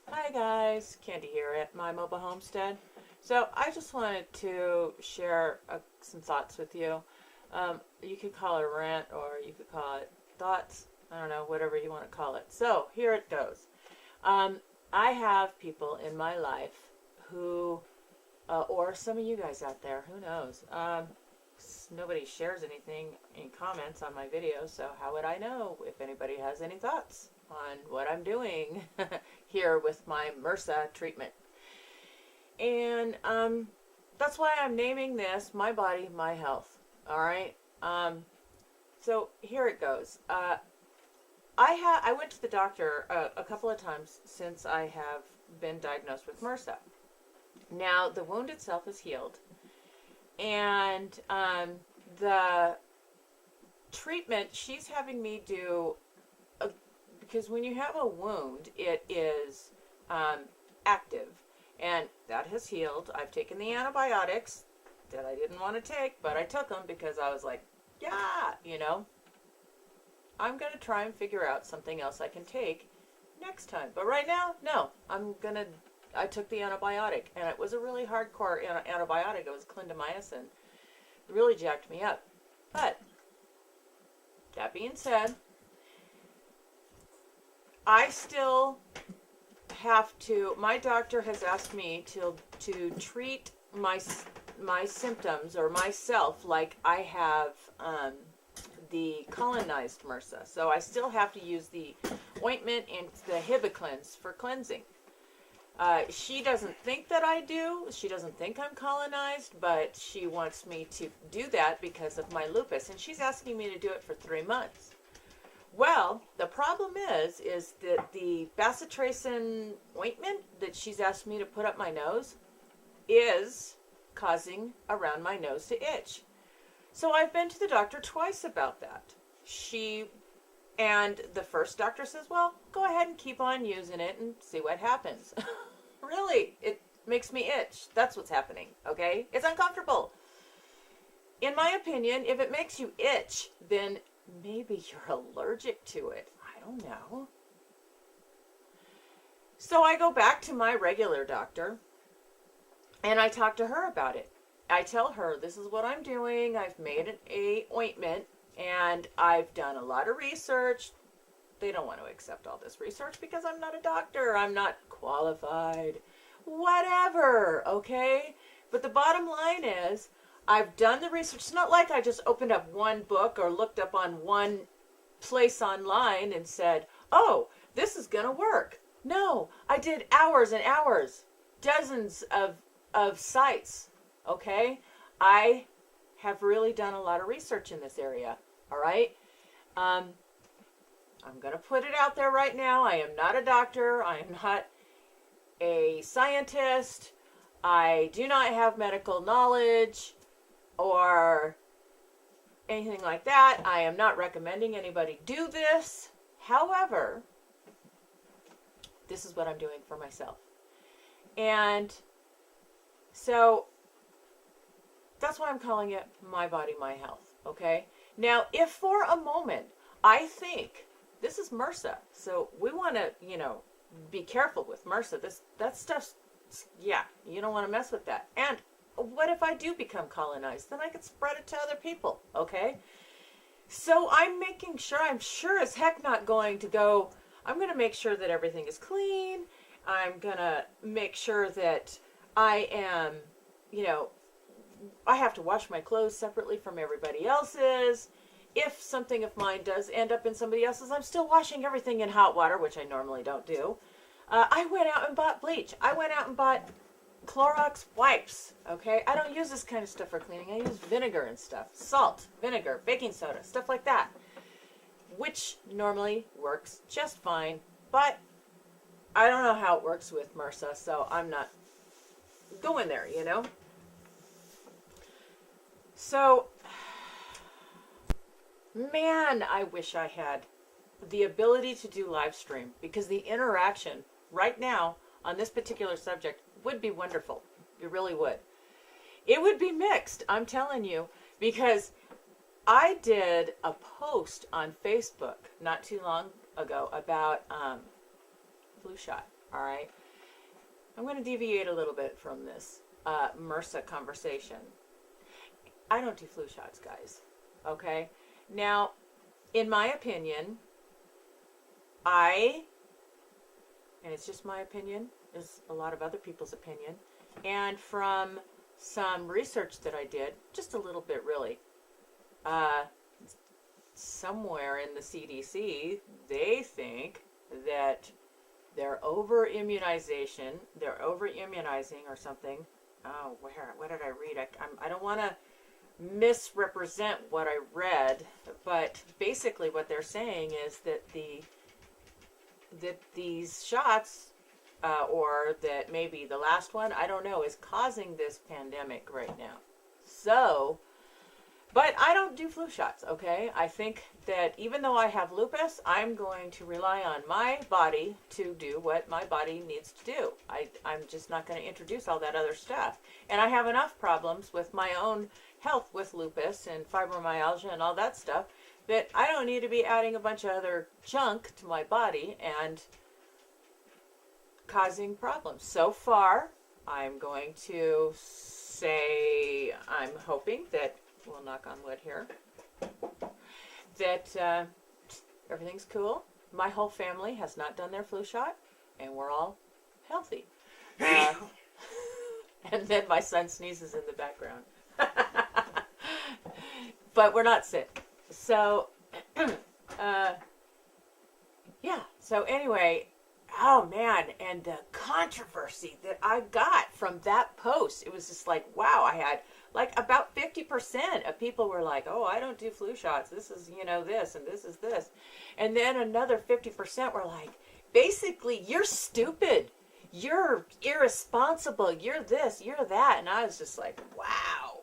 Hi guys, Candy here at my mobile homestead. So I just wanted to share some thoughts with you. You could call it a rant or you could call it thoughts. I don't know, whatever you want to call it. So here it goes. I have people in my life who, or some of you guys out there, who knows? Nobody shares anything in comments on my videos, so how would I know if anybody has any thoughts on what I'm doing here with my MRSA treatment? And that's why I'm naming this My Body, My Health. All right. So here it goes. I went to the doctor a couple of times since I have been diagnosed with MRSA. Now the wound itself is healed, and the treatment she's having me do, because when you have a wound, it is active, and that has healed. I've taken the antibiotics that I didn't want to take, but I took them because I was like, yeah, I'm going to try and figure out something else I can take next time. But right now, no, I took the antibiotic, and it was a really hardcore antibiotic. It was clindamycin. It really jacked me up. But that being said, I still have to. My doctor has asked me to treat my symptoms or myself like I have the colonized MRSA. So I still have to use the ointment and the Hibiclens for cleansing. She doesn't think that I do. She doesn't think I'm colonized, but she wants me to do that because of my lupus, and she's asking me to do it for 3 months. Well, the problem is that the bacitracin ointment that she's asked me to put up my nose is causing around my nose to itch. So I've been to the doctor twice about that. And the first doctor says, well, go ahead and keep on using it and see what happens. Really, it makes me itch. That's what's happening, okay? It's uncomfortable. In my opinion, if it makes you itch, then maybe you're allergic to it. I don't know. So I go back to my regular doctor, and I talk to her about it. I tell her, this is what I'm doing. I've made an ointment, and I've done a lot of research. They don't want to accept all this research because I'm not a doctor. I'm not qualified. Whatever, okay? But the bottom line is, I've done the research. It's not like I just opened up one book or looked up on one place online and said, oh, this is going to work. No, I did hours and hours, dozens of sites, okay? I have really done a lot of research in this area, all right? I'm going to put it out there right now. I am not a doctor. I am not a scientist. I do not have medical knowledge or anything like that. I am not recommending anybody do this. However, this is what I'm doing for myself. And so that's why I'm calling it My Body, My Health, okay? Now, if for a moment I think this is MRSA, so we want to, be careful with MRSA. That stuff's, yeah, you don't want to mess with that. And what if I do become colonized? Then I could spread it to other people, okay? So I'm making sure, I'm sure as heck not going to go, I'm going to make sure that everything is clean. I'm going to make sure that I am, I have to wash my clothes separately from everybody else's. If something of mine does end up in somebody else's, I'm still washing everything in hot water, which I normally don't do. I went out and bought bleach. I went out and bought Clorox wipes, okay? I don't use this kind of stuff for cleaning. I use vinegar and stuff. Salt, vinegar, baking soda, stuff like that, which normally works just fine. But I don't know how it works with MRSA, so I'm not going there, So, man, I wish I had the ability to do live stream, because the interaction right now on this particular subject would be wonderful. It really would. It would be mixed, I'm telling you, because I did a post on Facebook not too long ago about flu shot. All right. I'm going to deviate a little bit from this MRSA conversation. I don't do flu shots, guys. Okay. Now, in my opinion, and it's just my opinion, it's a lot of other people's opinion, and from some research that I did, just a little bit really, somewhere in the CDC, they think that they're over-immunizing or something. Oh, what did I read? I don't want to misrepresent what I read, but basically what they're saying is that these shots, or that maybe the last one, I don't know, is causing this pandemic right now. So, but I don't do flu shots, okay? I think that even though I have lupus, I'm going to rely on my body to do what my body needs to do. I'm just not going to introduce all that other stuff. And I have enough problems with my own health with lupus and fibromyalgia and all that stuff that I don't need to be adding a bunch of other junk to my body and causing problems. So far, I'm going to say I'm hoping that, we'll knock on wood here, that everything's cool. My whole family has not done their flu shot, and we're all healthy. And then my son sneezes in the background. But we're not sick. So, yeah. So anyway, oh man, and the controversy that I got from that post, it was just like, wow, I had like about 50% of people were like, oh, I don't do flu shots. This is, this, and this is this. And then another 50% were like, basically, you're stupid. You're irresponsible. You're this, you're that. And I was just like, wow.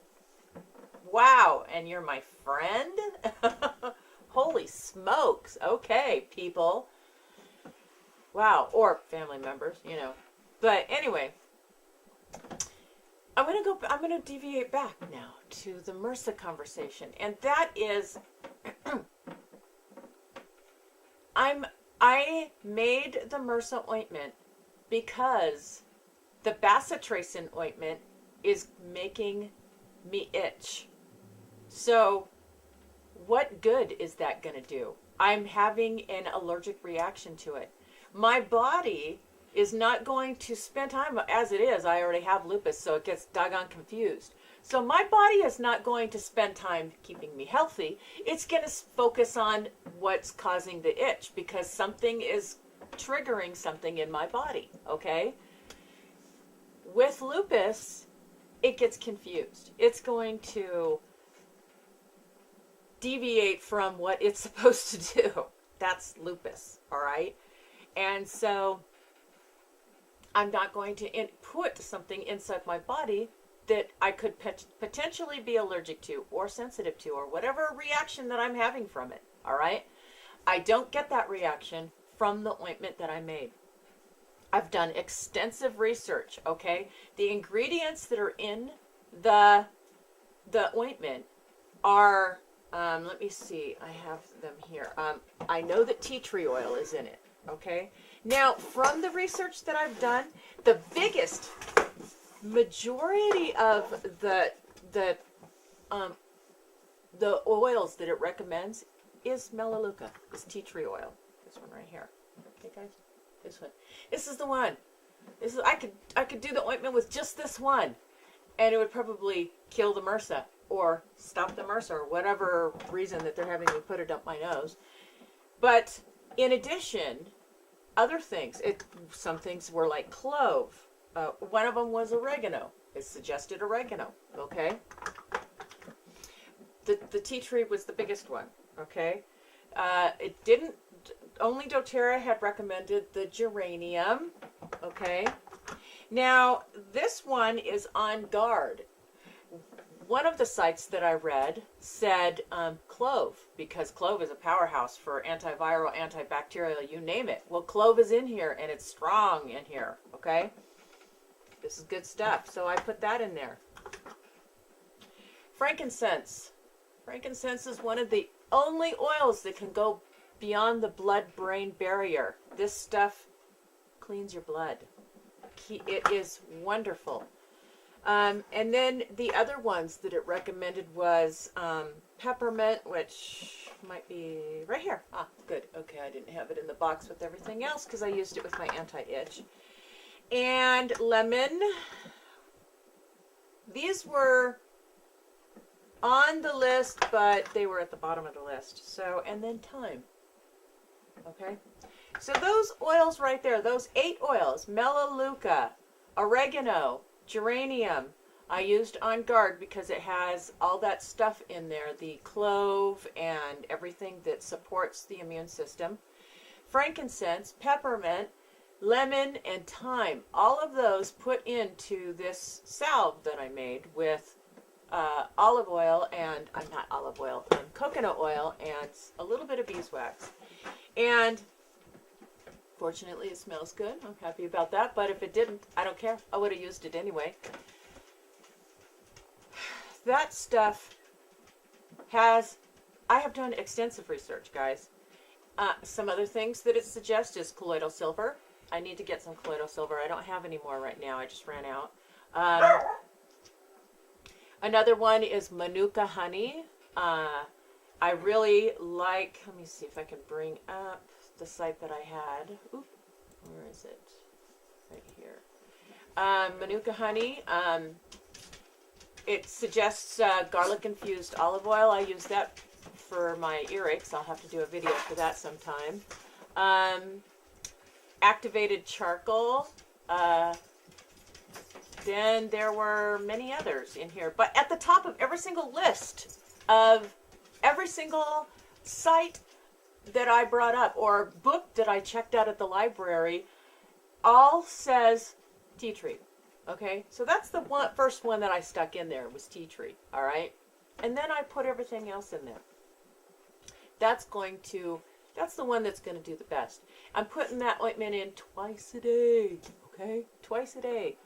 Wow. And you're my friend? Holy smokes. Okay, people. Wow. Or family members, But anyway, I'm going to deviate back now to the MRSA conversation. And that is, I made the MRSA ointment because the bacitracin ointment is making me itch. So what good is that going to do? I'm having an allergic reaction to it. My body is not going to spend time, as it is, I already have lupus, so it gets doggone confused. So my body is not going to spend time keeping me healthy. It's going to focus on what's causing the itch, because something is triggering something in my body, okay? With lupus, it gets confused. It's going to deviate from what it's supposed to do. That's lupus, all right? And so I'm not going to put something inside my body that I could potentially be allergic to or sensitive to or whatever reaction that I'm having from it, all right? I don't get that reaction from the ointment that I made. I've done extensive research, okay? The ingredients that are in the ointment are, let me see, I have them here. I know that tea tree oil is in it, okay? Now, from the research that I've done, the biggest majority of the oils that it recommends is Melaleuca, is tea tree oil. This one right here. Okay, guys, this one. This is the one. This is I could do the ointment with just this one, and it would probably kill the MRSA or stop the MRSA or whatever reason that they're having me put it up my nose. But in addition, other things. Some things were like clove. One of them was oregano. It suggested oregano. Okay. The tea tree was the biggest one. Okay. It didn't. Only doTERRA had recommended the geranium. Okay. Now this one is on guard. One of the sites that I read said clove, because clove is a powerhouse for antiviral, antibacterial, you name it. Well, clove is in here, and it's strong in here, okay? This is good stuff, so I put that in there. Frankincense. Frankincense is one of the only oils that can go beyond the blood-brain barrier. This stuff cleans your blood. It is wonderful. And then the other ones that it recommended was peppermint, which might be right here. Ah, good. Okay, I didn't have it in the box with everything else because I used it with my anti-itch. And lemon. These were on the list, but they were at the bottom of the list. So, and then thyme. Okay. So those oils right there, those 8 oils, melaleuca, oregano, geranium, I used On Guard because it has all that stuff in there, the clove and everything that supports the immune system. Frankincense, peppermint, lemon, and thyme. All of those put into this salve that I made with olive oil and, not olive oil, coconut oil and a little bit of beeswax. And fortunately it smells good. I'm happy about that. But if it didn't, I don't care. I would have used it anyway. That stuff I have done extensive research, guys. Some other things that it suggests is colloidal silver. I need to get some colloidal silver. I don't have any more right now. I just ran out. Another one is Manuka honey. I really like, let me see if I can bring up the site that I had. Oop, where is it? Right here. Manuka honey. It suggests garlic infused olive oil. I use that for my earaches. I'll have to do a video for that sometime. Activated charcoal. Then there were many others in here. But at the top of every single list of every single site that I brought up or book that I checked out at the library all says tea tree. Okay, so that's the first one that I stuck in there was tea tree. All right, and then I put everything else in there. That's the one that's going to do the best. I'm putting that ointment in twice a day. Okay, twice a day.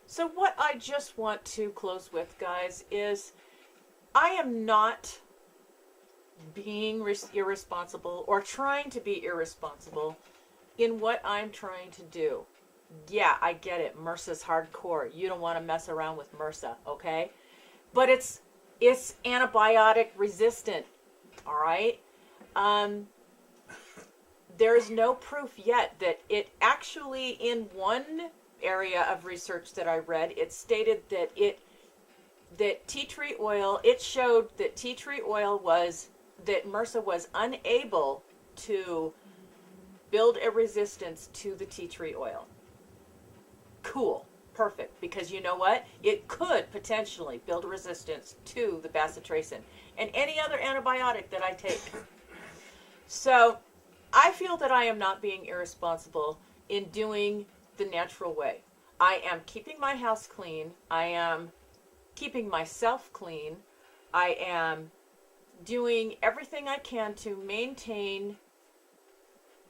So what I just want to close with, guys, is I am not being irresponsible or trying to be irresponsible in what I'm trying to do. Yeah, I get it. MRSA's hardcore. You don't want to mess around with MRSA, okay? But it's antibiotic resistant, all right? There's no proof yet that it actually, in one area of research that I read, it stated that tea tree oil, it showed that tea tree oil that MRSA was unable to build a resistance to the tea tree oil. Cool. Perfect. Because you know what? It could potentially build a resistance to the bacitracin and any other antibiotic that I take. So I feel that I am not being irresponsible in doing the natural way. I am keeping my house clean. I am keeping myself clean. I am doing everything I can to maintain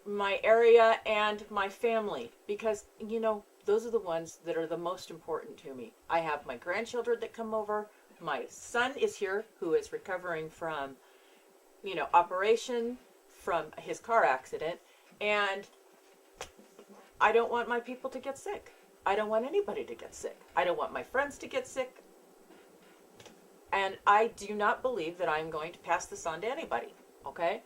my area and my family because, you know, those are the ones that are the most important to me. I have my grandchildren that come over. My son is here who is recovering from, operation from his car accident. And I don't want my people to get sick. I don't want anybody to get sick. I don't want my friends to get sick. And I do not believe that I'm going to pass this on to anybody. Okay?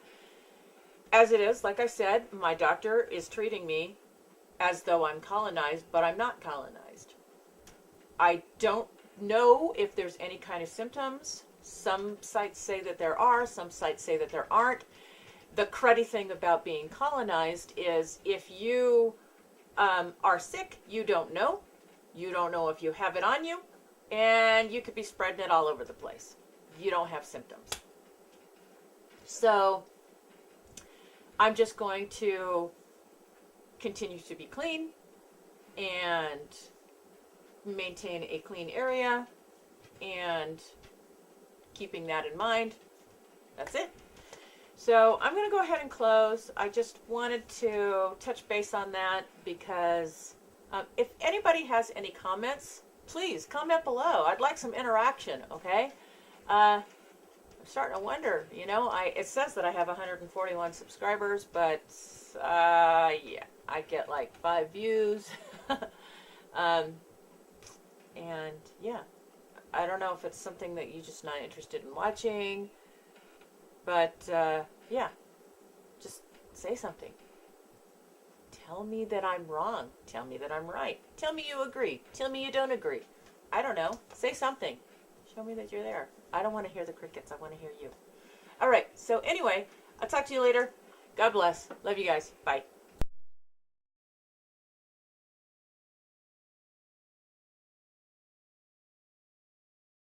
As it is, like I said, my doctor is treating me as though I'm colonized, but I'm not colonized. I don't know if there's any kind of symptoms. Some sites say that there are, some sites say that there aren't. The cruddy thing about being colonized is if you are sick, you don't know. You don't know if you have it on you, and you could be spreading it all over the place. You don't have symptoms. So I'm just going to continue to be clean and maintain a clean area and keeping that in mind. That's it. So I'm going to go ahead and close. I just wanted to touch base on that because if anybody has any comments, please comment below. I'd like some interaction, okay? I'm starting to wonder, it says that I have 141 subscribers, but Yeah, I get like 5 views. And yeah, I don't know if it's something that you're just not interested in watching, but yeah, just say something. Tell me that I'm wrong. Tell me that I'm right. Tell me you agree. Tell me you don't agree. I don't know. Say something. Show me that you're there. I don't want to hear the crickets. I want to hear you. All right. So anyway, I'll talk to you later. God bless. Love you guys. Bye.